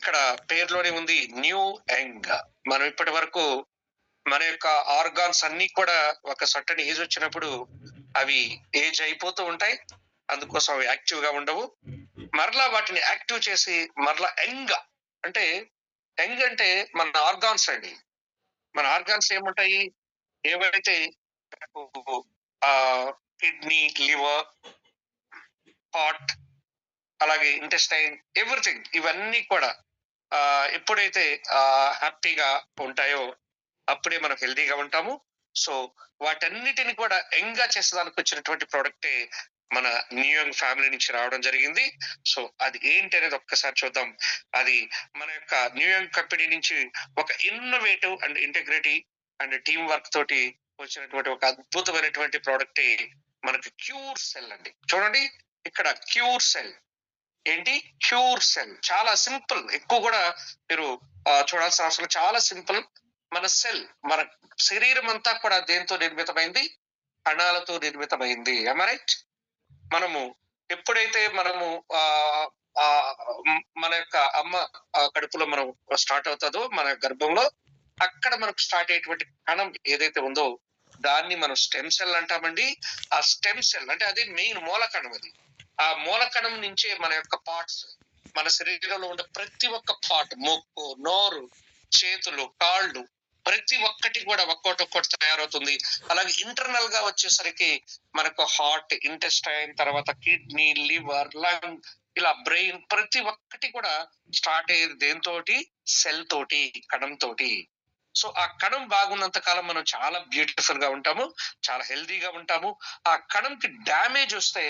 ఇక్కడ పేరులోనే ఉంది న్యూ యంగ్. మనం ఇప్పటి వరకు మన యొక్క ఆర్గాన్స్ అన్ని కూడా ఒక సర్టెన్ ఏజ్ వచ్చినప్పుడు అవి ఏజ్ అయిపోతూ ఉంటాయి. అందుకోసం అవి యాక్టివ్ గా ఉండవు. మరలా వాటిని యాక్టివ్ చేసి మరలా అంటే యంగ్ అంటే మన ఆర్గాన్స్ అండి. మన ఆర్గాన్స్ ఏముంటాయి? ఏవైతే ఆ కిడ్నీ, లివర్, హార్ట్, అలాగే ఇంటెస్టైన్, ఎవ్రీథింగ్ ఇవన్నీ కూడా ఎప్పుడైతే హ్యాపీగా ఉంటాయో అప్పుడే మనం హెల్దీగా ఉంటాము. సో వాటన్నిటిని కూడా యంగ్ గా చేసేదానికి వచ్చినటువంటి ప్రోడక్టే మన న్యూ యంగ్ ఫ్యామిలీ నుంచి రావడం జరిగింది. సో అది ఏంటి అనేది ఒక్కసారి చూద్దాం. అది మన యొక్క న్యూ యంగ్ కంపెనీ నుంచి ఒక innovative and integrity and team work తోటి వచ్చినటువంటి ఒక అద్భుతమైనటువంటి ప్రోడక్టే మనకి క్యూర్ సెల్ అండి. చూడండి ఇక్కడ క్యూర్ సెల్ ఏంటి? క్యూర్ సెల్ చాలా సింపుల్. ఎక్కువ కూడా మీరు చూడాల్సిన అవసరం. చాలా సింపుల్. మన సెల్, మన శరీరం అంతా కూడా దేంతో నిర్మితమైంది? కణాలతో నిర్మితమైంది. రైట్? మనము ఎప్పుడైతే మనము మన యొక్క అమ్మ కడుపులో మనం స్టార్ట్ అవుతుందో మన గర్భంలో, అక్కడ మనకు స్టార్ట్ అయ్యేటువంటి కణం ఏదైతే ఉందో దాన్ని మనం స్టెమ్ సెల్ అంటామండి. ఆ స్టెమ్ సెల్ అంటే అది మెయిన్ మూల కణం. అది ఆ మూల కణం నుంచే మన యొక్క పార్ట్స్, మన శరీరంలో ఉండే ప్రతి ఒక్క పార్ట్, ముక్కు, నోరు, చేతులు, కాళ్ళు, ప్రతి ఒక్కటి కూడా ఒక్కొక్కటి తయారవుతుంది. అలాగే ఇంటర్నల్ గా వచ్చేసరికి మనకు హార్ట్, ఇంటెస్టైన్, తర్వాత కిడ్నీ, లివర్, లంగ్, ఇలా బ్రెయిన్, ప్రతి ఒక్కటి కూడా స్టార్ట్ అయ్యేది దేంతోటి? సెల్ తోటి, కణం తోటి. సో ఆ కణం బాగున్నంత కాలం మనం చాలా బ్యూటిఫుల్ గా ఉంటాము, చాలా హెల్దీగా ఉంటాము. ఆ కణంకి డ్యామేజ్ వస్తే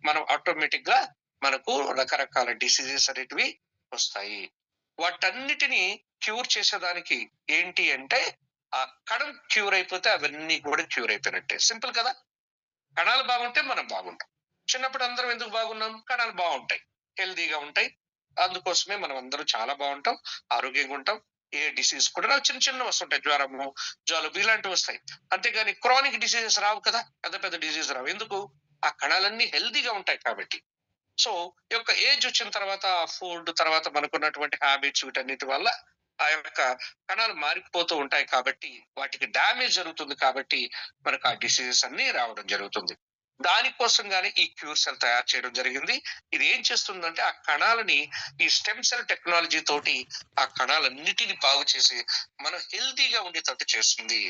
మనం ఆటోమేటిక్ గా మనకు రకరకాల డిసీజెస్ అనేటివి వస్తాయి. వాటన్నిటిని క్యూర్ చేసేదానికి ఏంటి అంటే ఆ కణం క్యూర్ అయిపోతే అవన్నీ కూడా క్యూర్ అయిపోయినట్టే. సింపుల్ కదా. కణాలు బాగుంటే మనం బాగుంటాం. చిన్నప్పుడు అందరం ఎందుకు బాగున్నాం? కణాలు బాగుంటాయి, హెల్దీగా ఉంటాయి. అందుకోసమే మనం అందరం చాలా బాగుంటాం, ఆరోగ్యంగా ఉంటాం. ఏ డిసీజ్ కూడా చిన్న చిన్న వస్తుంటాయి, జ్వరము, జలుబు ఇలాంటివి వస్తాయి. అంతేగాని క్రానిక్ డిసీజెస్ రావు కదా, పెద్ద పెద్ద డిసీజ్ రావు. ఎందుకు? ఆ కణాలన్నీ హెల్దీగా ఉంటాయి కాబట్టి. సో ఈ యొక్క ఏజ్ వచ్చిన తర్వాత ఫుడ్, తర్వాత మనకున్నటువంటి హ్యాబిట్స్, వీటన్నిటి వల్ల ఆ యొక్క కణాలు మారిపోతూ ఉంటాయి కాబట్టి వాటికి డ్యామేజ్ జరుగుతుంది. కాబట్టి మనకు ఆ డిసీజెస్ అన్ని రావడం జరుగుతుంది. దానికోసం గానీ ఈ క్యూర్ సెల్ తయారు చేయడం జరిగింది. ఇది ఏం చేస్తుందంటే ఆ కణాలని ఈ స్టెమ్ సెల్ టెక్నాలజీ తోటి ఆ కణాలన్నిటిని బాగు చేసి మనం హెల్దీగా ఉండేటట్టు చేస్తుంది.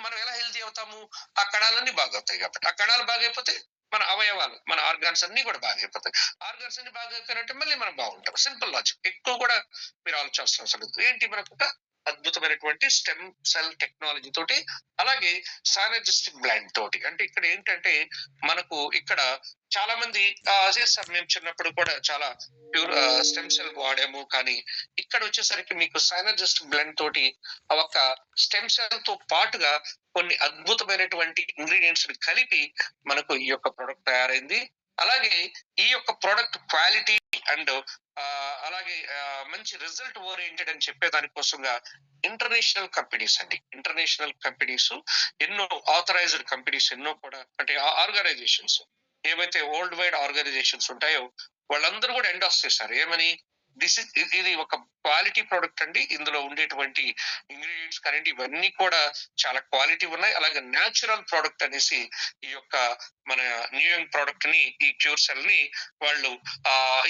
మనం ఎలా హెల్దీ అవుతాము? ఆ కణాలన్నీ బాగవుతాయి కాబట్టి. ఆ కణాలు బాగైపోతే మన అవయవాలు, మన ఆర్గాన్స్ అన్ని కూడా బాగైపోతాయి. ఆర్గాన్స్ అన్ని బాగైపోయినట్టు మళ్ళీ మనం బాగుంటాం. Simple logic. ఎక్కువ కూడా మీరు ఆలోచించాల్సిన అవసరం లేదు. ఏంటి మనకు ఒక అద్భుతమైనటువంటి స్టెమ్ సెల్ టెక్నాలజీ తోటి, అలాగే సైనర్జిస్టిక్ బ్లైండ్ తోటి. అంటే ఇక్కడ ఏంటంటే మనకు ఇక్కడ చాలా మంది చేస్తారు. మేము చిన్నప్పుడు కూడా చాలా ప్యూర్ స్టెమ్ సెల్ వాడాము. కానీ ఇక్కడ వచ్చేసరికి మీకు సైనర్జిస్టిక్ బ్లెండ్ తోటి ఒక స్టెమ్ సెల్ తో పాటుగా కొన్ని అద్భుతమైనటువంటి ఇంగ్రీడియంట్స్ ని కలిపి మనకు ఈ యొక్క ప్రొడక్ట్ తయారైంది. అలాగే ఈ యొక్క ప్రొడక్ట్ క్వాలిటీ అండ్ అలాగే మంచి రిజల్ట్ ఓరియంటెడ్ అని చెప్పే దానికోసంగా ఇంటర్నేషనల్ కంపెనీస్ అండి, ఇంటర్నేషనల్ కంపెనీస్, ఎన్నో ఆథరైజ్డ్ కంపెనీస్, ఎన్నో కూడా అంటే ఆర్గనైజేషన్స్ ఏవైతే వరల్డ్ వైడ్ ఆర్గనైజేషన్స్ ఉంటాయో వాళ్ళందరూ కూడా ఎండార్స్ చేశారు. ఏమని? ఇది ఒక క్వాలిటీ ప్రోడక్ట్ అండి. ఇందులో ఉండేటువంటి ఇంగ్రీడియంట్స్ కానీ ఇవన్నీ కూడా చాలా క్వాలిటీ ఉన్నాయి. అలాగే న్యాచురల్ ప్రోడక్ట్ అనేసి ఈ యొక్క మన న్యూ యంగ్ ప్రోడక్ట్ ని, ఈ క్యూర్ సెల్ ని వాళ్ళు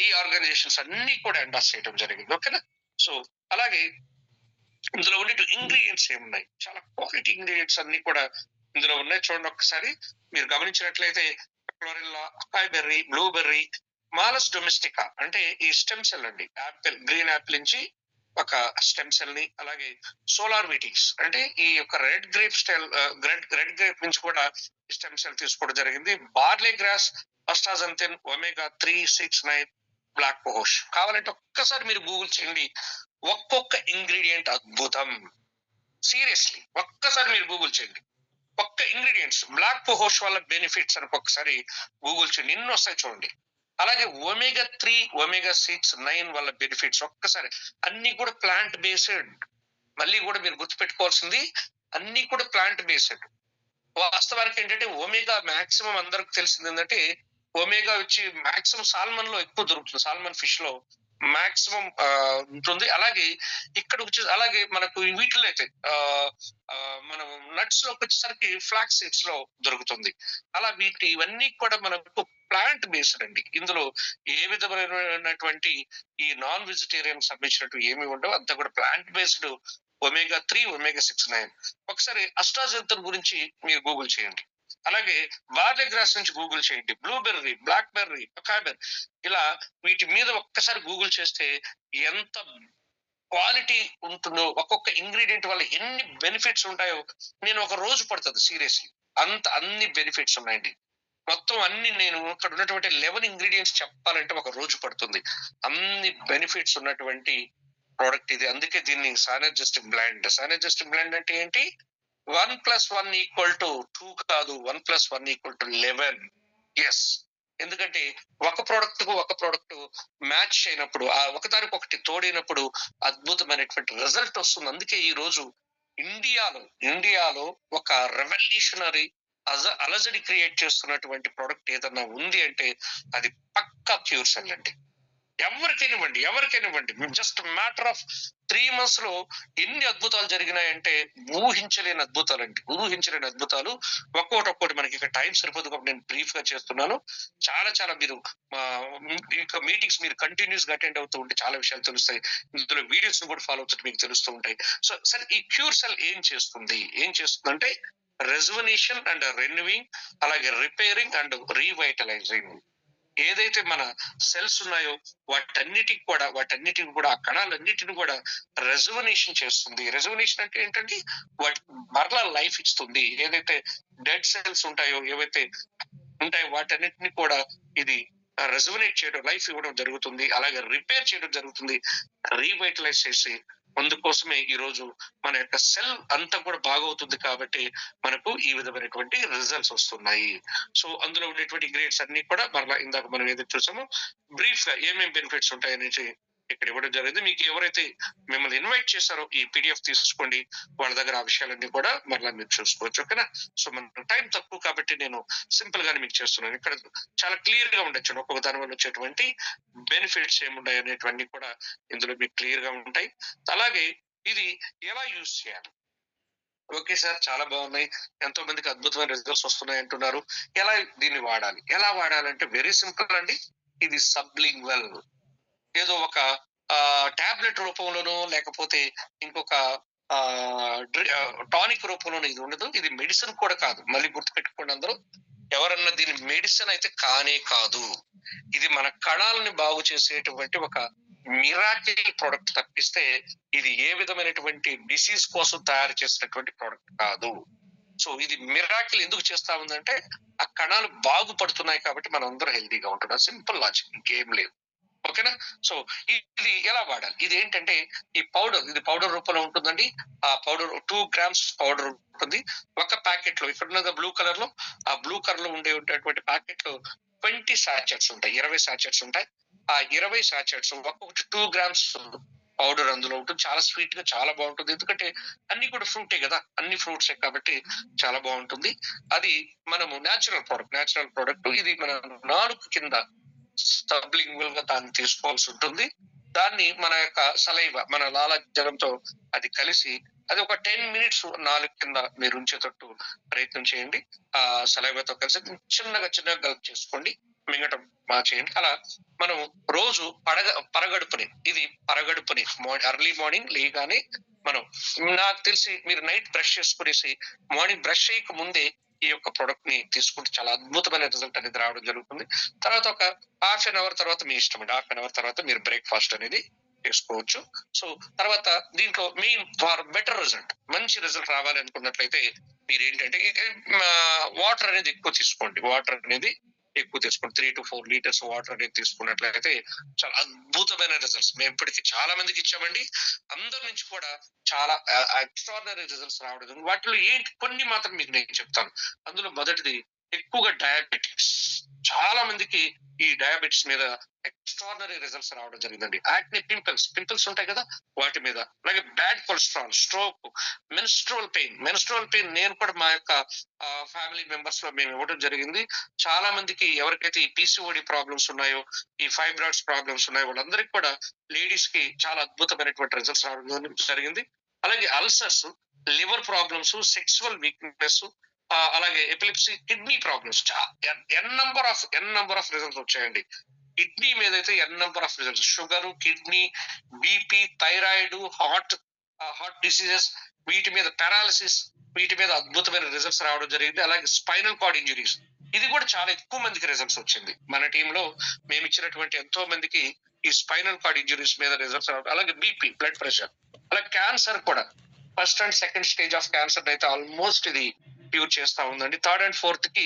ఈ ఆర్గనైజేషన్స్ అన్ని కూడా ఎండార్స్ చేయడం జరిగింది. ఓకేనా? సో అలాగే ఇందులో ఉండే ఇంగ్రీడియంట్స్ ఏమున్నాయి? చాలా క్వాలిటీ ఇంగ్రీడియంట్స్ అన్ని కూడా ఇందులో ఉన్నాయి. చూడండి ఒక్కసారి. మీరు గమనించినట్లయితే chlorella, acai berry, blueberry, Malus domestica అంటే ఈ స్టెమ్ సెల్ అండి. యాపిల్, గ్రీన్ యాపిల్ నుంచి ఒక స్టెమ్ సెల్ ని, అలాగే సోలార్ వీటిస్ అంటే ఈ యొక్క red grape style, red grape నుంచి కూడా స్టెమ్ సెల్ తీసుకోవడం జరిగింది. Barley grass, astaxanthin, omega 3, 6, 9, black cohosh. కావాలంటే ఒక్కసారి మీరు గూగుల్ చేయండి. ఒక్కొక్క ఇంగ్రీడియంట్ అద్భుతం. సీరియస్లీ ఒక్కసారి మీరు గూగుల్ చేయండి. ఒక్క ఇంగ్రీడియంట్స్ బ్లాక్ కోహోష్ వల్ల బెనిఫిట్స్ అని ఒక్కసారి గూగుల్ చేయండి, ఎన్ని వస్తాయి చూడండి. అలాగే ఒమేగా 3, ఒమేగా 6, 9 వల్ల బెనిఫిట్స్ ఒక్కసారి. అన్ని కూడా ప్లాంట్ బేస్డ్. మళ్ళీ కూడా మీరు గుర్తుపెట్టుకోవాల్సింది అన్ని కూడా ప్లాంట్ బేస్డ్. వాస్తవానికి ఏంటంటే ఒమేగా మాక్సిమం అందరికి తెలిసింది ఏంటంటే ఒమేగా వచ్చి మాక్సిమం సాల్మన్ లో ఎక్కువ దొరుకుతుంది. సాల్మన్ ఫిష్ లో మాక్సిమం ఉంటుంది. అలాగే ఇక్కడ అలాగే మనకు వీటిలో అయితే మనం నట్స్ లోకి వచ్చేసరికి ఫ్లాక్స్ సీడ్స్ లో దొరుకుతుంది. అలా ఇవన్నీ కూడా మనకు ప్లాంట్ బేస్డ్ అండి. ఇందులో ఏ విధమైనటువంటి ఈ నాన్ వెజిటేరియన్ సంబంధించినట్టు ఏమి ఉండవు. అంతా కూడా ప్లాంట్ బేస్డ్ ఒమేగా 3, ఒమేగా 6, 9. ఒకసారి అస్ట్రాజెంతన్ గురించి మీరు గూగుల్ చేయండి. అలాగే బార్లీ గ్రాస్ నుంచి గూగుల్ చేయండి. బ్లూబెర్రీ, బ్లాక్ బెర్రీ, పకాబెర్రీ, ఇలా వీటి మీద ఒక్కసారి గూగుల్ చేస్తే ఎంత క్వాలిటీ ఉంటుందో, ఒక్కొక్క ఇంగ్రీడియంట్ వల్ల ఎన్ని బెనిఫిట్స్ ఉంటాయో నేను ఒక రోజు పడుతుంది సీరియస్లీ. అన్ని బెనిఫిట్స్ ఉన్నాయండి. మొత్తం అన్ని నేను ఇక్కడ ఉన్నటువంటి 11 ఇంగ్రీడియంట్స్ చెప్పాలంటే ఒక రోజు పడుతుంది. అన్ని బెనిఫిట్స్ ఉన్నటువంటి ప్రోడక్ట్ ఇది. అందుకే దీన్ని సానర్జిస్టిక్ బ్లెండ్. సానర్జిస్టిక్ బ్లెండ్ అంటే ఏంటి? 1+1=2 కాదు, 1+1=11. ఎస్. ఎందుకంటే ఒక ప్రోడక్ట్ మ్యాచ్ అయినప్పుడు, ఆ ఒకదానికొకటి తోడైనప్పుడు అద్భుతమైనటువంటి రిజల్ట్ వస్తుంది. అందుకే ఈ రోజు ఇండియాలో ఒక రెవల్యూషనరీ అలజడి క్రియేట్ చేస్తున్నటువంటి ప్రోడక్ట్ ఏదన్నా ఉంది అంటే అది పక్కా క్యూర్ సెల్ అండి. ఎవరికైనావ్వండి జస్ట్ మ్యాటర్ ఆఫ్ 3 months లో ఎన్ని అద్భుతాలు జరిగినాయంటే ఊహించలేని అద్భుతాలు. ఒక్కోటి మనకి ఇక టైం సరిపోదు కాబట్టి నేను బ్రీఫ్ గా చేస్తున్నాను. చాలా మీరు ఇక మీటింగ్స్ మీరు కంటిన్యూస్ గా అటెండ్ అవుతూ ఉంటే చాలా విషయాలు తెలుస్తాయి. ఇందులో వీడియోస్ కూడా ఫాలో అవుతుంటే మీకు తెలుస్తూ ఉంటాయి. సో సరే, ఈ క్యూర్ సెల్ ఏం చేస్తుందంటే రెజువనేషన్ అండ్ రెన్యూవింగ్, అలాగే రిపేరింగ్ అండ్ రీవైటలైజింగ్. ఏదైతే మన సెల్స్ ఉన్నాయో వాటన్నిటికి కూడా ఆ కణాలన్నిటిని కూడా రెజువనేషన్ చేస్తుంది. రెజువనేషన్ అంటే ఏంటంటే వాటి మరలా లైఫ్ ఇస్తుంది. ఏదైతే డెడ్ సెల్స్ ఉంటాయో, ఏవైతే ఉంటాయో వాటన్నిటిని కూడా ఇది రెజువనేట్ చేయడం, లైఫ్ ఇవ్వడం జరుగుతుంది. అలాగే రిపేర్ చేయడం జరుగుతుంది, రీవైటలైజ్ చేసి. అందుకోసమే ఈ రోజు మన యొక్క సెల్ అంతా కూడా బాగవుతుంది కాబట్టి మనకు ఈ విధమైనటువంటి రిజల్ట్స్ వస్తున్నాయి. సో అందులో ఉండేటువంటి ఇంగ్రీడియంట్స్ అన్ని కూడా మరలా ఇందాక మనం ఏదైతే చూసామో బ్రీఫ్ గా ఏమేమి బెనిఫిట్స్ ఉంటాయనేసి ఇక్కడ ఇవ్వడం జరిగింది. మీకు ఎవరైతే మిమ్మల్ని ఇన్వైట్ చేశారో ఈ PDF తీసుకోండి, వాళ్ళ దగ్గర ఆ విషయాలన్నీ కూడా మరలా మీరు చూసుకోవచ్చు. ఓకేనా? సో మన టైం తక్కువ కాబట్టి నేను సింపుల్ గానే మీకు చేస్తున్నాను. ఇక్కడ చాలా క్లియర్ గా ఉండొచ్చు ఒక్కొక్క దాని వల్ల వచ్చేటువంటి బెనిఫిట్స్ ఏముంటాయి అనేటువంటి కూడా ఇందులో మీకు క్లియర్ గా ఉంటాయి. అలాగే ఇది ఎలా యూజ్ చేయాలి? ఓకే సార్, చాలా బాగున్నాయి, ఎంతో మందికి అద్భుతమైన రిజల్ట్స్ వస్తున్నాయి అంటున్నారు. దీన్ని ఎలా వాడాలంటే వెరీ సింపుల్ అండి. ఇది సబ్లింగ్వల్, ఏదో ఒక టాబ్లెట్ రూపంలోనో లేకపోతే ఇంకొక టానిక్ రూపంలోనో ఇది ఉండదు. ఇది మెడిసిన్ కూడా కాదు. మళ్ళీ గుర్తుపెట్టుకోండి అందరూ, ఎవరన్నా దీని మెడిసిన్ అయితే కానే కాదు. ఇది మన కణాలని బాగు చేసేటువంటి ఒక మిరాకిల్ ప్రోడక్ట్ తప్పిస్తే ఇది ఏ విధమైనటువంటి డిసీజ్ కోసం తయారు చేసినటువంటి ప్రోడక్ట్ కాదు. సో ఇది మిరాకిల్ ఎందుకు చేస్తా ఉందంటే ఆ కణాలు బాగుపడుతున్నాయి కాబట్టి మనం అందరూ హెల్దీగా ఉంటున్నాం. సింపుల్ లాజిక్, ఇంకేం లేదు. ఓకేనా? సో ఇది ఎలా వాడాలి? ఇది ఏంటంటే ఈ ఇది పౌడర్ రూపంలో ఉంటుందండి. ఆ పౌడర్ 2 grams పౌడర్ ఉంటుంది ఒక ప్యాకెట్ లో. ఇక్కడ బ్లూ కలర్ లో, ఆ బ్లూ కలర్ లో ఉండేటువంటి ప్యాకెట్ లో 20 sachets ఉంటాయి, 20 sachets ఉంటాయి. ఆ 20 sachets ఒక్కొక్కటి 2 grams పౌడర్ అందులో ఉంటుంది. చాలా స్వీట్ గా చాలా బాగుంటుంది. ఎందుకంటే అన్ని కూడా ఫ్రూటే కదా, అన్ని ఫ్రూట్సే కాబట్టి చాలా బాగుంటుంది. అది మనము న్యాచురల్ ప్రోడక్ట్. ఇది మన నాలుగు కింద సబ్లింగ్వల్ గా దాన్ని తీసుకోవాల్సి ఉంటుంది. దాన్ని మన యొక్క మన లాలాజలంతో అది కలిసి అది ఒక 10 minutes నాలుగు కింద మీరు ఉంచేటట్టు ప్రయత్నం చేయండి. ఆ సలైవాతో కలిసి చిన్నగా గల్ప్ చేసుకోండి, మింగటం చేయండి. అలా మనం రోజు పరగడుపుని ఎర్లీ మార్నింగ్ లేగానే మనం, నాకు తెలిసి మీరు నైట్ బ్రష్ చేసుకునేసి మార్నింగ్ బ్రష్ చేయక ముందే ఈ యొక్క ప్రొడక్ట్ ని తీసుకుంటే చాలా అద్భుతమైన రిజల్ట్ అనేది రావడం జరుగుతుంది. తర్వాత ఒక ½ an hour తర్వాత మీ ఇష్టం అండి. ½ an hour తర్వాత మీరు బ్రేక్ఫాస్ట్ అనేది చేసుకోవచ్చు. సో తర్వాత దీంట్లో మెయిన్ ఫర్ బెటర్ రిజల్ట్, మంచి రిజల్ట్ రావాలి అనుకున్నట్లయితే మీరు ఏంటంటే వాటర్ అనేది ఎక్కువ తీసుకోండి. 3 to 4 liters వాటర్ అనేది తీసుకున్నట్లయితే చాలా అద్భుతమైన రిజల్ట్స్ మేము ఇప్పటికీ చాలా మందికి ఇచ్చామండి. అందరి నుంచి కూడా చాలా ఎక్స్ట్రాడినరీ రిజల్ట్స్ రావడం. వాటిలో ఏంటి కొన్ని మాత్రం మీకు నేను చెప్తాను. అందులో మొదటిది ఎక్కువగా డయాబెటిక్స్. చాలా మందికి ఈ డయాబెటిస్ మీద ఎక్స్ట్రార్డినరీ రిజల్ట్స్ రావడం జరిగిందండి. యాక్నే, పింపుల్స్ ఉంటాయి కదా, వాటి మీద. అలాగే bad cholesterol, stroke, menstrual pain నేను కూడా మా యొక్క ఫ్యామిలీ మెంబర్స్ లో మేము ఇవ్వడం జరిగింది. చాలా మందికి ఎవరికైతే ఈ పీసీఓడి ప్రాబ్లమ్స్ ఉన్నాయో, ఈ ఫైబ్రాయిడ్స్ ప్రాబ్లమ్స్ ఉన్నాయో, వాళ్ళందరికీ కూడా లేడీస్ కి చాలా అద్భుతమైనటువంటి రిజల్ట్స్ రావడం జరిగింది. అలాగే ulcers, liver problems, sexual weakness, అలాగే epilepsy, kidney problems, N number of results వచ్చాయండి. కిడ్నీ మీద అయితే N number of results, sugar, kidney, BP, thyroid, heart diseases, వీటి మీద పారాలిసిస్, వీటి మీద అద్భుతమైన రిజల్ట్స్ రావడం జరిగింది. అలాగే స్పైనల్ కార్డ్ ఇంజురీస్, ఇది కూడా చాలా ఎక్కువ మందికి రిజల్ట్స్ వచ్చింది. మన టీంలో మేము ఇచ్చినటువంటి ఎంతో మందికి ఈ స్పైనల్ కార్డ్ ఇంజురీస్ మీద రిజల్ట్స్ రావడం. అలాగే బీపీ, బ్లడ్ ప్రెషర్, అలాగే క్యాన్సర్ కూడా first and second stage of cancer అయితే ఆల్మోస్ట్ ఇది క్యూర్ చేస్తా ఉందండి. థర్డ్ అండ్ ఫోర్త్ కి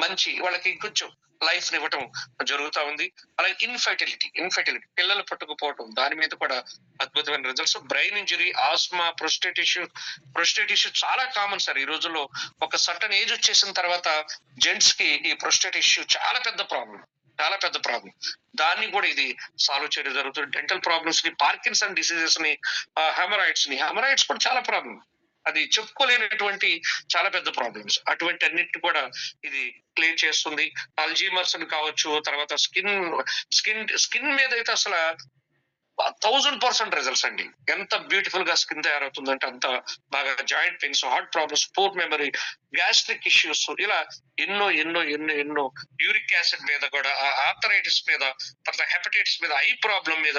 మంచి వాళ్ళకి కొంచెం లైఫ్ ఇవ్వటం జరుగుతా ఉంది. అలాగే ఇన్ఫర్టిలిటీ, పిల్లలు పట్టుకుపోవటం, దాని మీద కూడా అద్భుతమైన results. Brain injury, asthma, prostate issue చాలా కామన్ సార్ ఈ రోజుల్లో. ఒక సర్టన్ ఏజ్ వచ్చేసిన తర్వాత జెంట్స్ కి ఈ ప్రొస్టేట్ ఇష్యూ చాలా పెద్ద ప్రాబ్లం. దాన్ని కూడా ఇది సాల్వ్ చేయడం జరుగుతుంది. డెంటల్ ప్రాబ్లమ్స్ ని, పార్కిన్సన్ డిసీజెస్ ని, హెమరాయిడ్స్ కూడా చాలా ప్రాబ్లం. అది చెప్పుకోలేనటువంటి చాలా పెద్ద ప్రాబ్లమ్స్. అటువంటి అన్నిటిని కూడా ఇది క్లియర్ చేస్తుంది. అల్జీమర్స్ అని కావచ్చు, తర్వాత స్కిన్ మీద అయితే అసలు 1000% రిజల్ట్స్ అండి. ఎంత బ్యూటిఫుల్ గా స్కిన్ తయారవుతుందంటే అంత బాగా. Joint pains, heart problems, poor memory, gastric issues, ఇలా ఎన్నో యూరిక్ యాసిడ్ మీద కూడా, ఆర్థరైటిస్ మీద, తర్వాత హెపటైటిస్ మీద, ఐ ప్రాబ్లం మీద,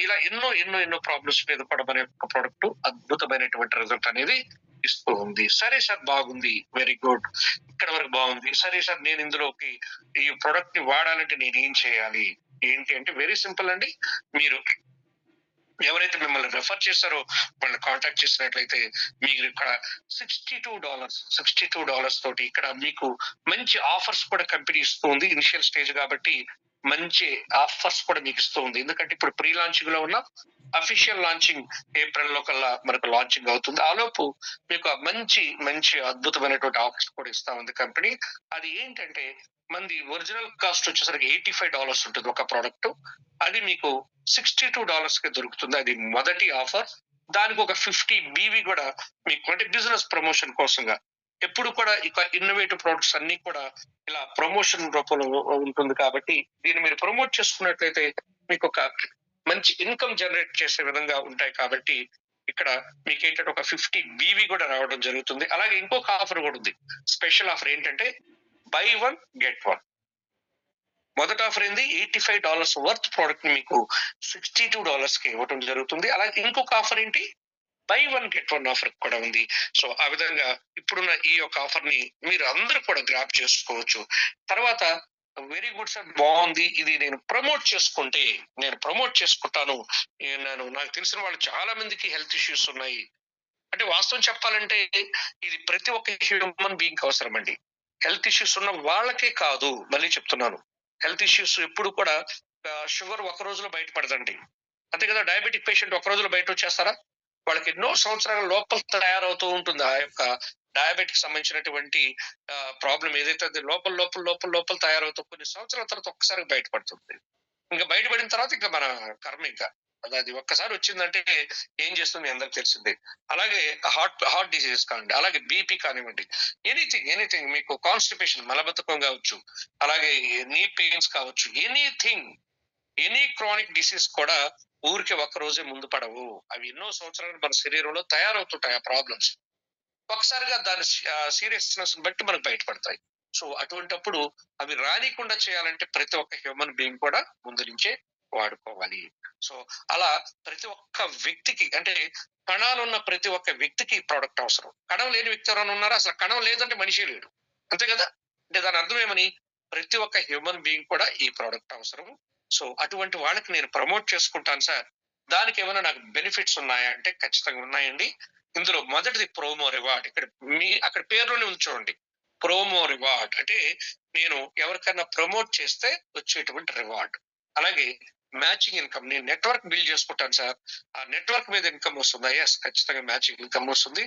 ఇలా ఎన్నో ప్రాబ్లమ్స్ మీద కూడా మన యొక్క ప్రొడక్ట్ అద్భుతమైనటువంటి రిజల్ట్ అనేది ఇస్తూ ఉంది. సరే సార్, బాగుంది, వెరీ గుడ్, ఇక్కడ వరకు బాగుంది. సరే సార్, నేను ఇందులోకి ఈ ప్రొడక్ట్ ని వాడాలంటే నేను ఏం చేయాలి ఏంటి అంటే, వెరీ సింపుల్ అండి. మీరు ఎవరైతే మిమ్మల్ని రెఫర్ చేస్తారో వాళ్ళని కాంటాక్ట్ చేసినట్లయితే మీరు ఇక్కడ $62 తోటి ఇక్కడ మీకు మంచి ఆఫర్స్ కూడా కంపెనీ ఇస్తూ ఉంది. ఇనిషియల్ స్టేజ్ కాబట్టి మంచి ఆఫర్స్ కూడా మీకు ఇస్తూ ఉంది. ఎందుకంటే ఇప్పుడు ప్రీ లాంచింగ్ లో ఉన్న, అఫీషియల్ లాంచింగ్ ఏప్రిల్ లో కల్లా మనకు లాంచింగ్ అవుతుంది. ఆలోపు మీకు మంచి అద్భుతమైనటువంటి ఆఫర్స్ కూడా ఇస్తా ఉంది కంపెనీ. అది ఏంటంటే, మనది ఒరిజినల్ కాస్ట్ వచ్చేసరికి $85 ఉంటుంది ఒక ప్రోడక్ట్. అది మీకు $62 కి దొరుకుతుంది. అది మొదటి ఆఫర్. దానికి ఒక 50 BV కూడా మీకు, అంటే బిజినెస్ ప్రమోషన్ కోసంగా. ఎప్పుడు కూడా ఇక ఇన్నోవేటివ్ ప్రొడక్ట్స్ అన్ని కూడా ఇలా ప్రమోషన్ రూపంలో ఉంటుంది కాబట్టి దీన్ని మీరు ప్రమోట్ చేసుకున్నట్లయితే మీకు ఒక మంచి ఇన్కమ్ జనరేట్ చేసే విధంగా ఉంటాయి. కాబట్టి ఇక్కడ మీకు ఏంటంటే ఒక 50 BV కూడా రావడం జరుగుతుంది. అలాగే ఇంకొక ఆఫర్ కూడా ఉంది. స్పెషల్ ఆఫర్ ఏంటంటే, బై 1 గెట్ 1. మొదటి ఆఫర్ ఏంది, $85 వర్త్ ప్రోడక్ట్ ని మీకు $62 కి ఇవ్వడం జరుగుతుంది. అలాగే ఇంకొక ఆఫర్ ఏంటి, బై 1 గెట్ 1 ఆఫర్ కూడా ఉంది. సో ఆ విధంగా ఇప్పుడున్న ఈ యొక్క ఆఫర్ ని మీరు అందరూ కూడా గ్రాప్ చేసుకోవచ్చు. తర్వాత వెరీ గుడ్ సార్, బాగుంది, ఇది నేను ప్రమోట్ చేసుకుంటాను. నాకు తెలిసిన వాళ్ళు చాలా మందికి హెల్త్ ఇష్యూస్ ఉన్నాయి. అంటే వాస్తవం చెప్పాలంటే ఇది ప్రతి ఒక్క హ్యూమన్ బీయింగ్ అవసరం అండి. హెల్త్ ఇష్యూస్ ఉన్న వాళ్ళకే కాదు, మళ్ళీ చెప్తున్నాను, హెల్త్ ఇష్యూస్ ఎప్పుడు కూడా, షుగర్ ఒక రోజులో బయటపడదండి. అంతే కదా, డయాబెటిక్ పేషెంట్ ఒక రోజులో బయట వచ్చేస్తారా? వాళ్ళకి ఎన్నో సంవత్సరాల లోపల తయారవుతూ ఉంటుంది ఆ యొక్క డయాబెటిక్ సంబంధించినటువంటి ప్రాబ్లం ఏదైతే అది లోపల తయారవుతూ కొన్ని సంవత్సరాల తర్వాత ఒక్కసారి బయటపడుతుంది. ఇంకా బయటపడిన తర్వాత ఇంకా మన కర్మ, ఇంకా అది ఒక్కసారి వచ్చిందంటే ఏం చేస్తుంది మీ అందరికి తెలిసిందే. అలాగే హార్ట్ డిసీజెస్ కానివ్వండి, అలాగే బీపీ కానివ్వండి, ఎనీథింగ్ మీకు కాన్స్టిపేషన్, మలబద్ధకం కావచ్చు, అలాగే నీ పెయిన్స్ కావచ్చు, ఎనీ క్రానిక్ డిసీజ్ కూడా ఊరికి ఒక్క రోజే ముందు పడవు. అవి ఎన్నో సంవత్సరాలు మన శరీరంలో తయారవుతుంటాయి ఆ ప్రాబ్లమ్స్. ఒకసారిగా దాని సీరియస్నెస్ బట్టి మనకు బయటపడతాయి. సో అటువంటప్పుడు అవి రానికుండా చేయాలంటే ప్రతి ఒక్క హ్యూమన్ బీయింగ్ కూడా ముందు నుంచే వాడుకోవాలి. సో అలా ప్రతి ఒక్క వ్యక్తికి, అంటే కణాలు ఉన్న ప్రతి ఒక్క వ్యక్తికి ఈ ప్రోడక్ట్ అవసరం. కణం లేని వ్యక్తి ఎవరైనా ఉన్నారా? అసలు కణం లేదంటే మనిషి లేడు, అంతే కదా. అంటే దాని అర్థం ఏమని, ప్రతి ఒక్క హ్యూమన్ బీయింగ్ కూడా ఈ ప్రోడక్ట్ అవసరం. సో అటువంటి వాళ్ళకి నేను ప్రమోట్ చేసుకుంటాను సార్, దానికి ఏమైనా నాకు బెనిఫిట్స్ ఉన్నాయా అంటే ఖచ్చితంగా ఉన్నాయండి. ఇందులో మొదటిది ప్రోమో రివార్డ్. అక్కడ పేరులోనే ఉంది చూడండి, ప్రోమో రివార్డ్ అంటే నేను ఎవరికైనా ప్రమోట్ చేస్తే వచ్చేటువంటి రివార్డ్. అలాగే మ్యాచింగ్ ఇన్కమ్. నేను నెట్వర్క్ బిల్డ్ చేసుకుంటాను సార్, ఆ నెట్వర్క్ మీద ఇన్కమ్ వస్తుందా? ఎస్, ఖచ్చితంగా మ్యాచింగ్ ఇన్కమ్ వస్తుంది.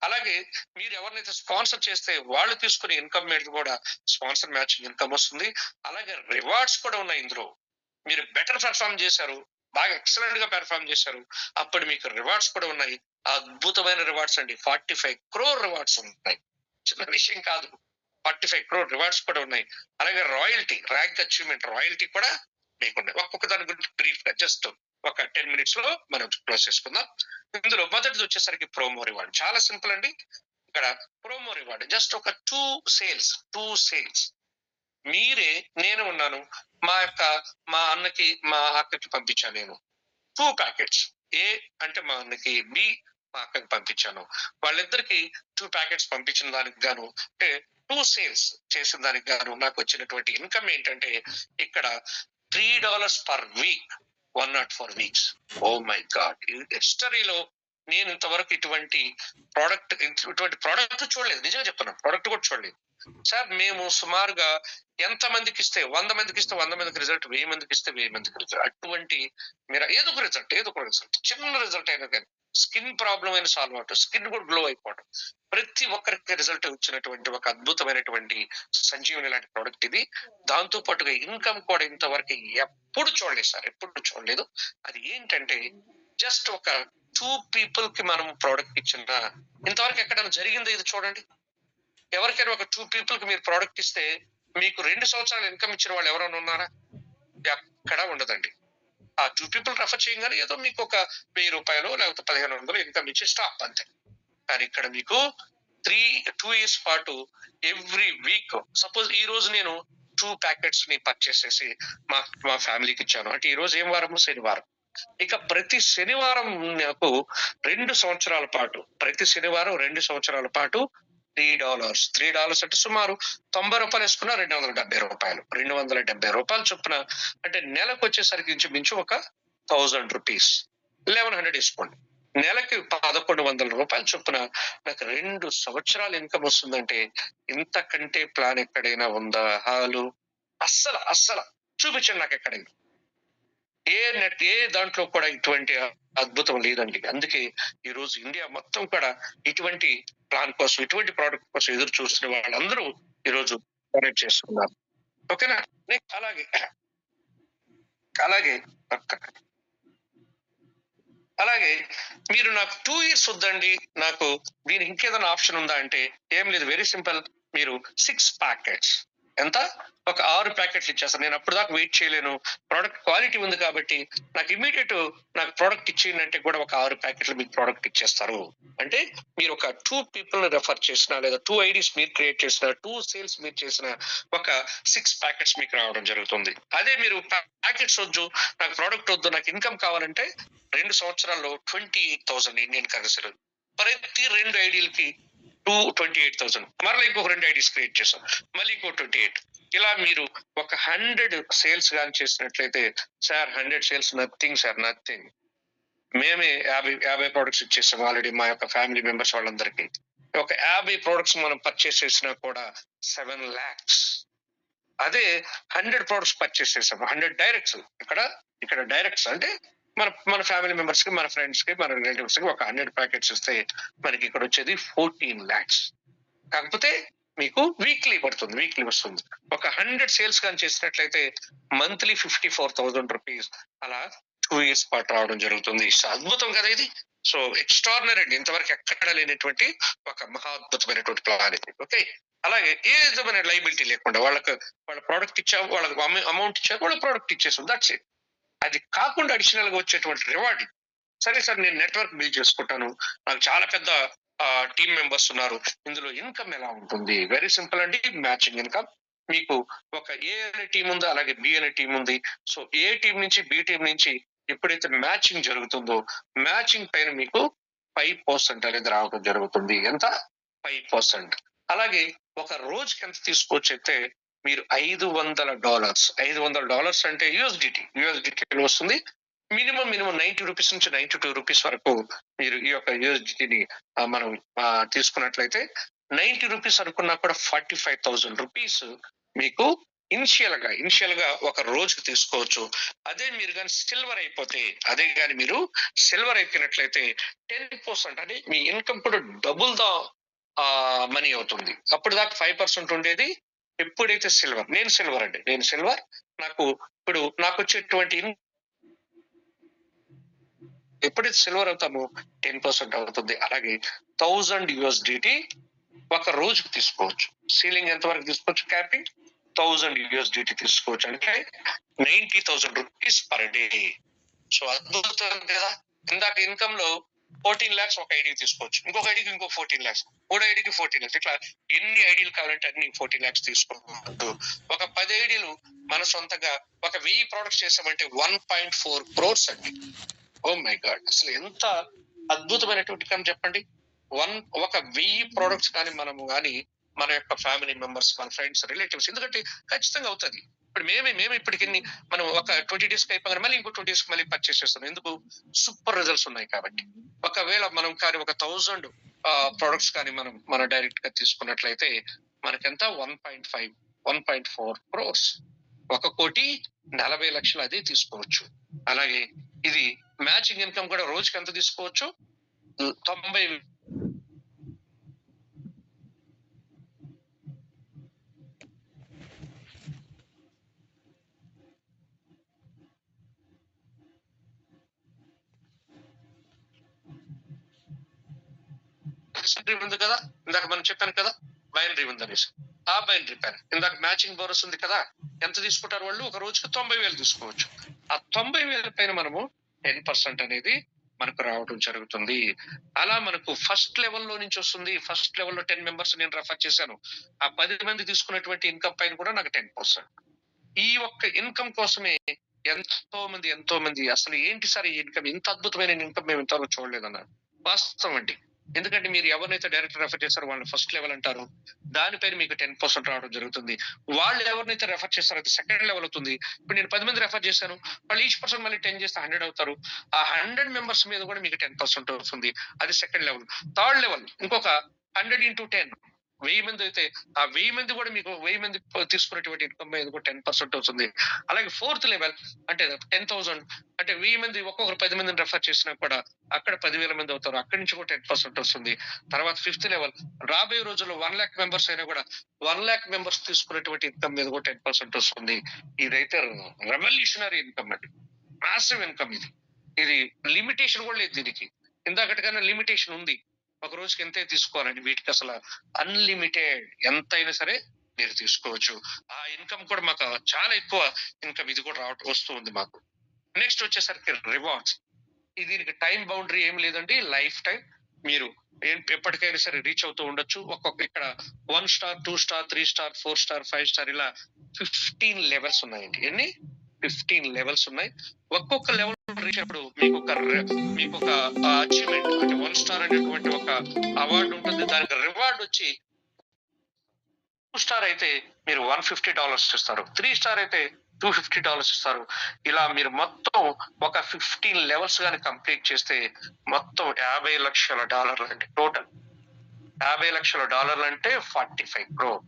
అలాగే మీరు ఎవరినైతే స్పాన్సర్ చేస్తే వాళ్ళు తీసుకునే ఇన్కమ్ మీద కూడా స్పాన్సర్ మ్యాచింగ్ ఇన్కమ్ వస్తుంది. అలాగే రివార్డ్స్ కూడా ఉన్నాయి ఇందులో. మీరు బెటర్ పెర్ఫార్మ్ చేశారు, బాగా ఎక్సలెంట్ గా పెర్ఫార్మ్ చేశారు, అప్పుడు మీకు రివార్డ్స్ కూడా ఉన్నాయి. అద్భుతమైన రివార్డ్స్ అండి. 45 crore రివార్డ్స్ ఉన్నాయి, చిన్న విషయం కాదు. 45 crore రివార్డ్స్ కూడా ఉన్నాయి. అలాగే రాయల్టీ, ర్యాంక్ అచీవ్మెంట్ రాయల్టీ కూడా మీకు ఉన్నాయి. ఒక్కొక్క దాని గురించి బ్రీఫ్ గా జస్ట్ ఒక 10 minutes లో మనం క్లోజ్ చేసుకుందాం. ఇందులో మొదటిది వచ్చేసరికి ప్రోమో రివార్డ్. చాలా సింపుల్ అండి. ఇక్కడ ప్రోమో రివార్డ్ జస్ట్ ఒక 2 సేల్స్ మీరే, నేను ఉన్నాను, మా అన్నకి మా అక్కకి పంపించాను నేను 2 ప్యాకెట్స్. ఏ అంటే మా అన్నకి, బి మా అక్కకి పంపించాను. వాళ్ళిద్దరికి 2 ప్యాకెట్స్ పంపించిన దానికి గాను, అంటే 2 సేల్స్ చేసిన దానికి గాను నాకు వచ్చినటువంటి ఇన్కమ్ ఏంటంటే ఇక్కడ $3 per week, 104 weeks. Oh my god, హిస్టరీలో నేను ఇంతవరకు ఇటువంటి ప్రోడక్ట్ చూడలేదు. నిజంగా చెప్తున్నాను, ప్రోడక్ట్ కూడా చూడలేదు సార్. మేము సుమారుగా ఎంత మందికి ఇస్తే 100 మందికి ఇస్తే 100 మందికి రిజల్ట్, 1000 మందికి ఇస్తే 1000 మందికి రిజల్ట్. అటువంటి మీరు ఏదో ఒక రిజల్ట్ చిన్న రిజల్ట్ అయినా కానీ, స్కిన్ ప్రాబ్లం అయినా సాల్వ్ అవటం, స్కిన్ కూడా గ్లో అయిపోవడం, ప్రతి ఒక్కరికి రిజల్ట్ వచ్చినటువంటి ఒక అద్భుతమైనటువంటి సంజీవని లాంటి ప్రోడక్ట్ ఇది. దాంతో పాటుగా ఇన్కమ్ కూడా ఇంతవరకు ఎప్పుడు చూడలేదు సార్, ఎప్పుడు చూడలేదు. అది ఏంటంటే జస్ట్ ఒక 2 people కి మనం ప్రోడక్ట్ ఇచ్చిన, ఇంతవరకు ఎక్కడైనా జరిగిందో ఇది చూడండి. ఎవరికైనా ఒక 2 people కి మీరు ప్రోడక్ట్ ఇస్తే మీకు 2 సంవత్సరాలు ఇన్కమ్ ఇచ్చిన వాళ్ళు ఎవరైనా ఉన్నారా? ఎక్కడా ఉండదండి. ఆ 2 people రెఫర్ చేయగానే ఏదో మీకు ఒక ₹1000 లేకపోతే 1500 ఇన్కమ్ ఇచ్చి స్టాప్ అంతే. కానీ ఇక్కడ మీకు 2 years పాటు ఎవ్రీ వీక్, సపోజ్ ఈ రోజు నేను 2 ప్యాకెట్స్ ని పర్చేస్ చేసి మా ఫ్యామిలీకి ఇచ్చాను అంటే ఈ రోజు ఏం వారము? శనివారం. ఇక ప్రతి శనివారం నాకు 2 సంవత్సరాల పాటు, ప్రతి శనివారం 2 సంవత్సరాల పాటు $3 అంటే సుమారు ₹90 వేసుకున్నా ₹270. ₹270 చొప్పున అంటే నెలకు వచ్చేసరికి ఇంచుమించు ఒక ₹1000, 1100 వేసుకోండి. నెలకి ₹1100 చొప్పున నాకు 2 సంవత్సరాలు ఇన్కమ్ వస్తుందంటే ఇంతకంటే ప్లాన్ ఎక్కడైనా ఉందా? హాలు అస్సలు చూపించండి నాకు ఎక్కడైనా. ఏ దాంట్లో కూడా ఇటువంటి అద్భుతం లేదండి. అందుకే ఈ రోజు ఇండియా మొత్తం కూడా ఇటువంటి ప్లాన్ కోసం, ఇటువంటి ప్రోడక్ట్ కోసం ఎదురు చూస్తున్న వాళ్ళందరూ ఈ రోజు డొనేట్ చేస్తున్నారు. ఓకేనా? నెక్స్ట్ అలాగే మీరు నాకు 2 years వద్దండి, నాకు దీనికి ఇంకేదైనా ఆప్షన్ ఉందా అంటే ఏం లేదు. Very simple. మీరు 6 ప్యాకెట్స్, ఎంత? ఒక 6 ప్యాకెట్లు ఇచ్చేస్తాను. నేను అప్పుడు దాకా వెయిట్ చేయలేను, ప్రోడక్ట్ క్వాలిటీ ఉంది కాబట్టి నాకు ఇమీడియట్ నాకు ప్రోడక్ట్ ఇచ్చేయండి కూడా ఒక 6 ప్యాకెట్లు మీకు ప్రోడక్ట్ ఇచ్చేస్తారు. అంటే మీరు ఒక 2 people రెఫర్ చేసిన, లేదా 2 IDs మీరు క్రియేట్ చేసిన, 2 సేల్స్ మీరు చేసిన ఒక 6 ప్యాకెట్స్ మీకు రావడం జరుగుతుంది. అదే మీరు ప్యాకెట్స్ వద్దు, నాకు ప్రోడక్ట్ వద్దు, నాకు ఇన్కమ్ కావాలంటే 2 సంవత్సరాల్లో 28,000 ఇండియన్ కరెన్సీలు, ప్రతి 2 ఐడీలకి 28,000. మరలా ఇంకొక 2 IDs క్రియేట్ చేశాం, మళ్ళీ ఇంకో 28. ఇలా మీరు ఒక 100 సేల్స్ కానీ చేసినట్లయితే, sir 100 sales nothing sir, nothing. మేమే 50 ప్రొడక్ట్స్ ఇచ్చేసాం ఆల్రెడీ మా యొక్క ఫ్యామిలీ మెంబర్స్ వాళ్ళందరికీ. ఒక 50 ప్రొడక్ట్స్ మనం పర్చేస్ చేసినా కూడా 7 lakhs. అదే 100 ప్రొడక్ట్స్ పర్చేస్ చేసాం, 100 డైరెక్ట్స్. ఇక్కడ డైరెక్ట్స్ అంటే మన ఫ్యామిలీ మెంబర్స్ కి, మన ఫ్రెండ్స్ కి, మన రిలేటివ్స్ కి ఒక 100 ప్యాకెట్స్ ఇస్తే మనకి ఇక్కడ వచ్చేది 14 lakhs. కాకపోతే మీకు వీక్లీ వస్తుంది. ఒక 100 సేల్స్ కానీ చేసినట్లయితే మంత్లీ ₹54,000 అలా 2 years పాటు రావడం జరుగుతుంది. అద్భుతం కదా ఇది. సో ఎక్స్ట్రాడినరీ అండి, ఇంతవరకు ఎక్కడ లేనటువంటి ఒక మహా అద్భుతమైనటువంటి ప్లాన్ ఇది. ఓకే. అలాగే ఏ విధమైన లైబిలిటీ లేకుండా వాళ్ళ ప్రోడక్ట్ ఇచ్చాము, వాళ్ళకి అమౌంట్ ఇచ్చాము, వాళ్ళ ప్రోడక్ట్ ఇచ్చేసాం, దట్స్ ఇట్. అది కాకుండా అడిషనల్ గా వచ్చేటువంటి రివార్డ్. సరే సార్, నేను నెట్వర్క్ బిల్డ్ చేసుకుంటాను, నాకు చాలా పెద్ద టీమ్ మెంబర్స్ ఉన్నారు, ఇందులో ఇన్కమ్ ఎలా ఉంటుంది? వెరీ సింపుల్ అండి, మ్యాచింగ్ ఇన్కమ్. మీకు ఒక ఏ అనే టీం ఉంది, అలాగే బి అనే టీం ఉంది. సో ఏ టీం నుంచి బి టీం నుంచి ఎప్పుడైతే మ్యాచింగ్ జరుగుతుందో, మ్యాచింగ్ పైన మీకు 5% అనేది రావడం జరుగుతుంది. ఎంత? 5%. అలాగే ఒక రోజుకి ఎంత తీసుకోవచ్చు అయితే మీరు $500 అంటే యూఎస్డిటీలో వస్తుంది. మినిమం ₹90 నుంచి ₹92 వరకు మీరు ఈ యొక్క యూఎస్డిటీని మనం తీసుకున్నట్లయితే ₹90 అనుకున్నా కూడా ₹45,000 మీకు ఇనిషియల్ గా ఒక రోజుకి తీసుకోవచ్చు. అదే మీరు కానీ సిల్వర్ అయిపోతే, అదే కానీ మీరు సిల్వర్ అయిపోయినట్లయితే 10% అంటే మీ ఇన్కమ్ కూడా డబుల్ ద మనీ అవుతుంది. అప్పుడు దాకా 5% ఉండేది. ఎప్పుడైతే నేను సిల్వర్ నాకు ఇప్పుడు నాకు వచ్చేటువంటి ఎప్పుడైతే సిల్వర్ అవుతామో 10% అవుతుంది. అలాగే $1000 ఒక రోజుకు తీసుకోవచ్చు. సీలింగ్ ఎంత వరకు తీసుకోవచ్చు? క్యాపింగ్ $1000 తీసుకోవచ్చు. అంటే ₹90,000 పర్ డే. సో అద్భుతం కదా. ఇందాక ఇన్కమ్ లో 14 lakhs ఒక ఐడికి తీసుకోవచ్చు, ఇంకొక ఐడికి ఇంకో 14 lakhs, మూడో ఐడికి 14 lakhs, ఇట్లా ఎన్ని ఐడియాలు కావాలంటే అన్ని 14 lakhs తీసుకోవచ్చు. ఒక 10 ఐడియాలు మన సొంతంగా ఒక 1000 ప్రొడక్ట్స్ చేసామంటే 1.4 crores అండి. ఓ మై గాడ్, అసలు ఎంత అద్భుతమైనటువంటి ఇన్కమ్ చెప్పండి. ఒక 1000 ప్రొడక్ట్స్ కానీ మనము కానీ మన యొక్క ఫ్యామిలీ మెంబర్స్, మన ఫ్రెండ్స్, రిలేటివ్స్, ఎందుకంటే ఖచ్చితంగా అవుతుంది. ఇప్పుడు మేము ఇప్పటికి మనం ఒక 20 days అయిపోగానే మళ్ళీ ఇంకో 20 days మళ్ళీ పర్చేస్ చేస్తాం. ఎందుకు? సూపర్ రిజల్ట్స్ ఉన్నాయి కాబట్టి. ఒకవేళ మనం కానీ ఒక 1000 ప్రొడక్ట్స్ కానీ మనం డైరెక్ట్ గా తీసుకున్నట్లయితే మనకెంత 1.4 crores, 1,40,40,00,000 అదే తీసుకోవచ్చు. అలాగే ఇది మ్యాచింగ్ ఇన్కమ్ కూడా రోజుకి ఎంత తీసుకోవచ్చు? 90 ఉంది కదా, ఇందాక మనం చెప్పాను కదా బైనరీ ఉంది అనేసి. ఆ బైనరీ పైన ఇందాక మ్యాచింగ్ బోనస్ ఉంది కదా, ఎంత తీసుకుంటారు వాళ్ళు? ఒక రోజుకి 90,000 తీసుకోవచ్చు. ఆ 90,000 పైన మనము 10% అనేది మనకు రావడం జరుగుతుంది. అలా మనకు ఫస్ట్ లెవెల్లో నుంచి వస్తుంది. ఫస్ట్ లెవెల్లో 10 members నేను రెఫర్ చేశాను. ఆ 10 మంది తీసుకున్నటువంటి ఇన్కమ్ పైన కూడా నాకు 10%. ఈ ఒక్క ఇన్కమ్ కోసమే ఎంతో మంది అసలు ఏంటి సార్ ఈ ఇన్కమ్, ఇంత అద్భుతమైన ఇన్కమ్ మేము ఇంతవరకు చూడలేదన్నారు. వాస్తవం అండి. ఎందుకంటే మీరు ఎవరినైతే డైరెక్ట్ రెఫర్ చేస్తారో వాళ్ళు ఫస్ట్ లెవెల్ అంటారు. దానిపైన మీకు 10% రావడం జరుగుతుంది. వాళ్ళు ఎవరినైతే రెఫర్ చేస్తారో అది సెకండ్ లెవెల్ అవుతుంది. ఇప్పుడు నేను 10 మంది రెఫర్ చేశాను, వాళ్ళు ఈచ్ పర్సన్ మళ్ళీ 10 చేస్తే 100 అవుతారు. ఆ 100 members మీద కూడా మీకు 10% వస్తుంది. అది సెకండ్ లెవెల్. థర్డ్ లెవెల్ ఇంకొక 100 into 10, 1000 మంది అయితే ఆ 1000 మంది కూడా మీకు 1000 మంది తీసుకున్నటువంటి ఇన్కమ్ మీద కూడా 10% అవుతుంది. అలాగే ఫోర్త్ లెవెల్ అంటే 10,000 అంటే 1000 మంది ఒక్కొక్కరు 10 మందిని రెఫర్ చేసినా కూడా అక్కడ 10,000 మంది అవుతారు. అక్కడి నుంచి కూడా 10% వస్తుంది. తర్వాత ఫిఫ్త్ లెవెల్ రాబోయే రోజుల్లో 1 lakh members అయినా కూడా 1 lakh members తీసుకున్నటువంటి ఇన్కమ్ మీద కూడా 10% వస్తుంది. ఇదైతే రెవల్యూషనరీ ఇన్కమ్ అండి, మాసివ్ ఇన్కమ్. ఇది లిమిటేషన్ కూడా లేదు దీనికి. ఇందాకటికన్నా లిమిటేషన్ ఉంది, ఒక రోజుకి ఎంతే తీసుకోవాలండి. వీటికి అసలు అన్లిమిటెడ్ ఎంతైనా సరే మీరు తీసుకోవచ్చు. ఆ ఇన్కమ్ కూడా మాకు చాలా ఎక్కువ ఇన్కమ్ ఇది కూడా వస్తూ ఉంది మాకు. నెక్స్ట్ వచ్చేసరికి రివార్డ్స్. దీనికి టైం బౌండరీ ఏం లేదండి, లైఫ్ టైం మీరు ఎప్పటికైనా సరే రీచ్ అవుతూ ఉండొచ్చు. ఒక్కొక్క ఇక్కడ 1 star 2 star 3 star 4 star 5 star ఇలా 15 లెవెల్స్ ఉన్నాయండి. ఎన్ని? 15 లెవెల్స్ ఉన్నాయి. ఒక్కొక్క లెవెల్ రీచ్ అయినప్పుడు మీకు ఒక అచీవ్మెంట్ అంటే 1 star అనేటువంటి ఒక అవార్డు ఉంటుంది. దానికి రివార్డ్ వచ్చి 2 star అయితే మీరు $150 ఇస్తారు, 3 star అయితే $250 ఇస్తారు. ఇలా మీరు మొత్తం ఒక 15 లెవెల్స్ గాని కంప్లీట్ చేస్తే మొత్తం $50 లక్షల అండి. టోటల్ $50 లక్షల అంటే 45 crore.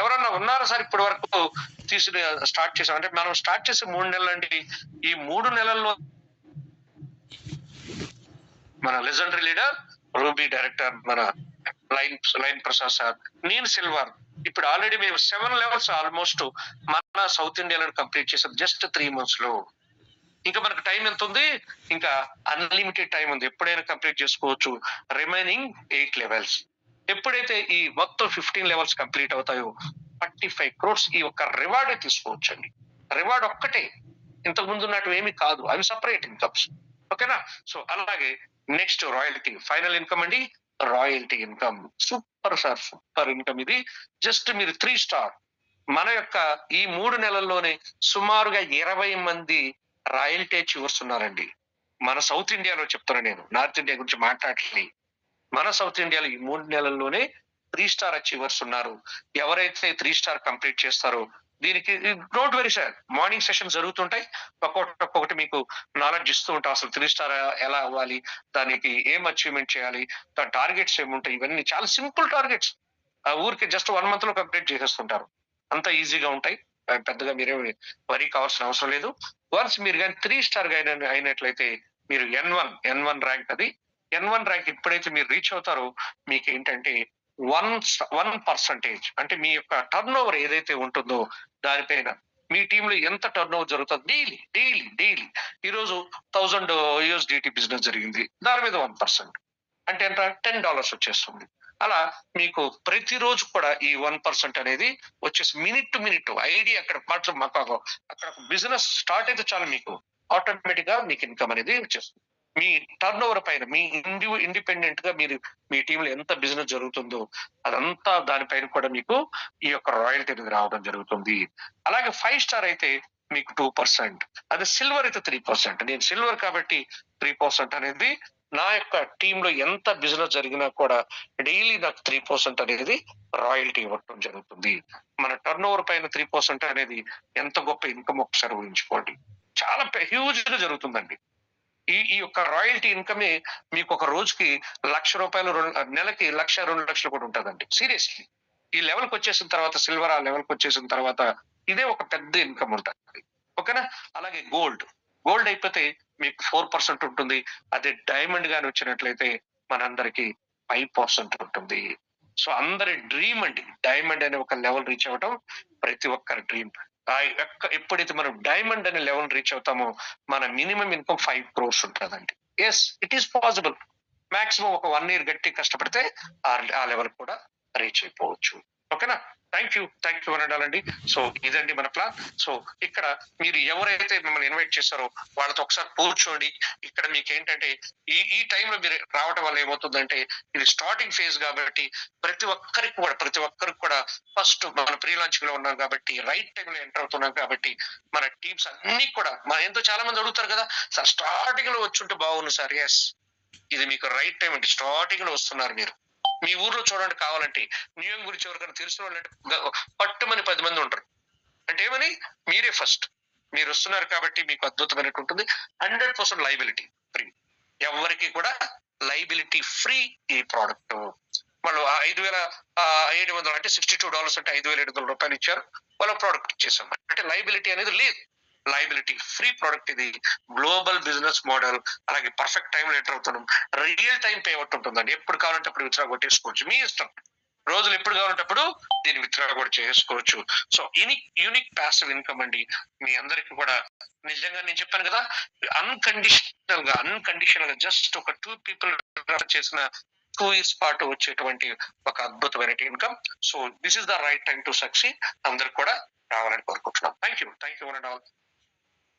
ఎవరన్నా ఉన్నారా సార్ ఇప్పటి వరకు స్టార్ట్ చేసాం అంటే మనం స్టార్ట్ చేసి 3 నెలలు అండి. ఈ 3 నెలల్లో మన లెజెండరీ లీడర్ రూబీ డైరెక్టర్ మన లైన్ ప్రసాద్ సార్, నేను సిల్వర్. ఇప్పుడు ఆల్రెడీ మేము 7 లెవెల్స్ ఆల్మోస్ట్ మన సౌత్ ఇండియాలో కంప్లీట్ చేసాం జస్ట్ 3 months లో. ఇంకా మనకు టైం ఎంత ఉంది? ఇంకా అన్లిమిటెడ్ టైం ఉంది, ఎప్పుడైనా కంప్లీట్ చేసుకోవచ్చు. Remaining 8 levels. ఎప్పుడైతే ఈ మొత్తం 15 లెవెల్స్ కంప్లీట్ అవుతాయో 45 crores ఈ ఒక్క రివార్డే తీసుకోవచ్చు అండి. రివార్డ్ ఒక్కటే, ఇంతకు ముందు ఉన్నట్టు ఏమి కాదు, అవి సపరేట్ ఇన్కమ్స్. ఓకేనా? సో అలాగే నెక్స్ట్ రాయల్టీ, ఫైనల్ ఇన్కమ్ అండి, royalty income. Super sir, super income ఇది. జస్ట్ మీరు 3 star మన యొక్క ఈ 3 నెలల్లోనే సుమారుగా 20 మంది రాయల్టీ అచీవర్స్ ఉన్నారండి. మన సౌత్ ఇండియాలో చెప్తున్నా, నేను నార్త్ ఇండియా గురించి మాట్లాడట్లేదు. మన సౌత్ ఇండియాలో ఈ 3 నెలల్లోనే 3 star అచీవర్స్ ఉన్నారు. ఎవరైతే 3 star కంప్లీట్ చేస్తారో దీనికి don't very sir, morning session జరుగుతుంటాయి. ఒక్కొక్కటి మీకు నాలెడ్జ్ ఇస్తూ ఉంటాం. అసలు 3 star ఎలా అవ్వాలి, దానికి ఏం అచీవ్మెంట్ చేయాలి, దాని టార్గెట్స్ ఏముంటాయి, ఇవన్నీ చాలా సింపుల్ టార్గెట్స్. ఆ ఊరికి జస్ట్ 1 month లో కంప్లీట్ చేసేస్తుంటారు. అంత ఈజీగా ఉంటాయి. పెద్దగా మీరేమి వరీ కావాల్సిన అవసరం లేదు. వన్స్ మీరు గాని 3 స్టార్ గా అయినట్లయితే మీరు ఎన్ వన్ ర్యాంక్ అది. ఎన్ వన్ ర్యాంక్ ఎప్పుడైతే మీరు రీచ్ అవుతారో మీకేంటంటే 1% అంటే మీ యొక్క టర్నోవర్ ఏదైతే ఉంటుందో దానిపైన మీ టీంలో ఎంత టర్నోవర్ జరుగుతుంది డైలీ ఈరోజు $1000 బిజినెస్ జరిగింది. దాని మీద 1% అంటే ఎంత $10 వచ్చేస్తుంది. అలా మీకు ప్రతిరోజు కూడా ఈ 1% అనేది వచ్చేసి మినిట్ టు మినిట్ ఐడి అక్కడ మాత్రం మాకు అక్కడ బిజినెస్ స్టార్ట్ అయితే చాలు మీకు ఆటోమేటిక్ గా మీకు ఇన్కమ్ అనేది వచ్చేస్తుంది. మీ టర్నోవర్ పైన మీ ఇండిపెండెంట్ గా మీరు మీ టీంలో ఎంత బిజినెస్ జరుగుతుందో అదంతా దానిపైన కూడా మీకు ఈ యొక్క రాయల్టీ అనేది రావడం జరుగుతుంది. అలాగే 5 స్టార్ అయితే మీకు 2%, అదే సిల్వర్ అయితే 3%. నేను సిల్వర్ కాబట్టి 3% అనేది నా యొక్క టీంలో ఎంత బిజినెస్ జరిగినా కూడా డైలీ నాకు 3% అనేది రాయల్టీ ఇవ్వడం జరుగుతుంది. మన టర్నోవర్ పైన 3% అనేది ఎంత గొప్ప ఇన్కమ్ ఒకసారి ఊహించుకోండి. చాలా హ్యూజ్ గా జరుగుతుందండి. ఈ యొక్క రాయల్టీ ఇన్కమే మీకు ఒక రోజుకి ₹1,00,000 నెలకి 1,00,000 2,00,000 కూడా ఉంటుందండి. సీరియస్లీ ఈ లెవెల్ కి వచ్చేసిన తర్వాత సిల్వర్ ఆ లెవెల్ కి వచ్చేసిన తర్వాత ఇదే ఒక పెద్ద ఇన్కమ్ ఉంటుంది. ఓకేనా? అలాగే గోల్డ్ అయిపోతే మీకు 4% ఉంటుంది. అదే డైమండ్ గాని వచ్చినట్లయితే మనందరికి 5% ఉంటుంది. సో అందరి డ్రీమ్ అండి డైమండ్ అనే ఒక లెవెల్ రీచ్ అవ్వటం ప్రతి ఒక్కరి డ్రీమ్. ఎప్పుడైతే మనం డైమండ్ అనే లెవెల్ రీచ్ అవుతామో మన మినిమం ఇన్కమ్ 5 crores ఉంటుందండి. Yes, it is possible. Maximum ఒక 1 year గట్టి కష్టపడితే ఆ లెవెల్ కూడా రీచ్ అయిపోవచ్చు. ఓకేనా? థ్యాంక్ యూ అనండి. సో ఇదండి మన ప్లాన్. సో ఇక్కడ మీరు ఎవరైతే మిమ్మల్ని ఇన్వైట్ చేశారో వాళ్ళతో ఒకసారి కూర్చోండి. ఇక్కడ మీకు ఏంటంటే ఈ టైంలో మీరు రావడం వల్ల ఏమవుతుందంటే ఇది స్టార్టింగ్ ఫేజ్ కాబట్టి ప్రతి ఒక్కరికి కూడా ఫస్ట్ మన ప్రీ లాంచింగ్ లో ఉన్నాం కాబట్టి రైట్ టైంలో ఎంటర్ అవుతున్నాం కాబట్టి మన టీమ్స్ అన్ని కూడా ఎంతో చాలా మంది అడుగుతారు కదా సార్ స్టార్టింగ్ లో వచ్చుంటే బాగుంది సార్. ఎస్, ఇది మీకు రైట్ టైం అండి. స్టార్టింగ్ లో వస్తున్నారు మీరు. మీ ఊర్లో చూడండి కావాలంటే న్యూయం గురించి ఎవరికైనా తెలిసిన వాళ్ళు పట్టుమని 10 మంది ఉంటారు. అంటే ఏమని మీరే ఫస్ట్ మీరు వస్తున్నారు కాబట్టి మీకు అద్భుతమైనట్టు ఉంటుంది. 100% లైబిలిటీ ఫ్రీ. ఎవరికి కూడా లైబిలిటీ ఫ్రీ ఈ ప్రోడక్ట్. వాళ్ళు 5,700 అంటే $62 అంటే $5,700 ఇచ్చారు. వాళ్ళ ప్రోడక్ట్ ఇచ్చేసాం. అంటే లైబిలిటీ అనేది లేదు. లైబిలిటీ ఫ్రీ ప్రోడక్ట్ ఇది. Global business model. అలాగే పర్ఫెక్ట్ టైం ఎంటర్ అవుతున్నాం. రియల్ టైం పేఅవుట్ ఉంటుందండి. ఎప్పుడు కావాలంటే అప్పుడు విత్డ్రా కొట్టేసుకోవచ్చు. మీ ఇష్టం. రోజులు ఎప్పుడు కావాలంటే అప్పుడు దీన్ని విత్డ్రా కూడా చేసుకోవచ్చు. సో యూనిక్ ప్యాసివ్ ఇన్కమ్ అండి. మీ అందరికి కూడా నిజంగా నేను చెప్పాను కదా అన్కండిషనల్ గా జస్ట్ ఒక 2 people చేసిన 2 years పాటు వచ్చేటువంటి ఒక అద్భుతమైన income. So this is the right time to succeed. అందరికి కూడా రావాలని కోరుకుంటున్నాం. Thank you one and all.